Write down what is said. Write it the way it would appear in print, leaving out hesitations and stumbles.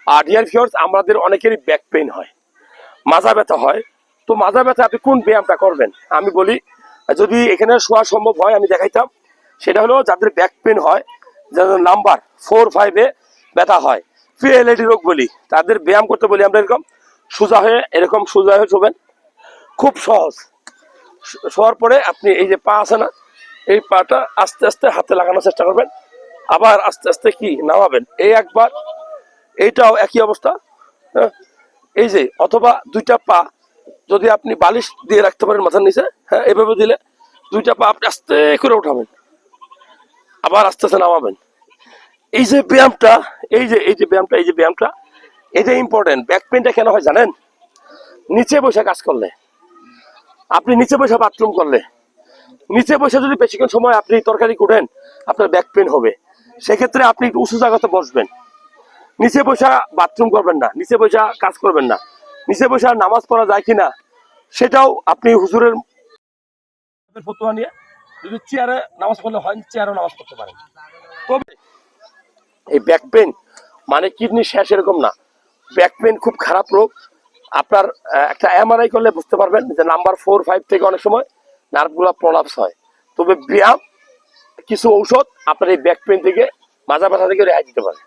আর dear viewers, আমাদের অনেকেরই back pain হয়, মাজা ব্যথা হয়। তো মাজা ব্যথা আপনি কোন ব্যায়ামটা করবেন আমি বলি, যদি এখানে শোয়া সম্ভব হয় আমি দেখাইতাম। সেটা হলো যাদের ব্যাক পেইন হয়, যাদের নাম্বার 4-5-এ ব্যথা হয়, পিএলআইডি রোগ বলি, তাদের ব্যায়াম করতে বলি আমরা এরকম সোজা হয়ে, এরকম সোজা হয়ে শোবেন, খুব সহজ। শোয়ার পরে আপনি এই যে পা আছে না, এই পাটা আস্তে আস্তে হাতে লাগানোর চেষ্টা করবেন, আবার আস্তে আস্তে কি নামাবেন, এই একবার। এইটাও একই অবস্থা। হ্যাঁ, এই যে অথবা দুইটা পা যদি আপনি বালিশ দিয়ে রাখতে পারেন মাথার নিচে, হ্যাঁ এভাবে দিলে দুইটা পা আপনি আস্তে করে উঠাবেন, আবার আস্তে আস্তে নামাবেন। এই যে ব্যায়ামটা, এই যে ব্যায়ামটা এটা ইম্পর্টেন্ট। ব্যাক পেনটা কেন হয় জানেন? নিচে বসে কাজ করলে, আপনি নিচে বসে বাথরুম করলে, নিচে বসে যদি বেশিক্ষণ সময় আপনি তরকারি কুটেন, আপনার ব্যাক পেন হবে। সেক্ষেত্রে আপনি একটু উঁচু জায়গাতে বসবেন, নিচে বসে বাথরুম করবেন না, নিচে বসে কাজ করবেন না। নিচে বসে নামাজ পড়া যায় কিনা সেটাও আপনি হুজুরের ফতোয়া নিয়ে, যদি চেয়ারে নামাজ পড়লে হয় চেয়ারেও নামাজ পড়তে পারেন। তবে এই ব্যাক পেন মানে কিডনি শেষ এরকম না, ব্যাক পেন খুব খারাপ রোগ। আপনার একটা এমআরআই করলে বুঝতে পারবেন যে নাম্বার 4-5 থেকে অনেক সময় নার্ভগুলো প্রলাপস হয়। তবে ব্যায়াম, কিছু ঔষধ আপনার এই ব্যাক পেন থেকে, মাজা ব্যথা থেকে রেহাই দিতে পারে।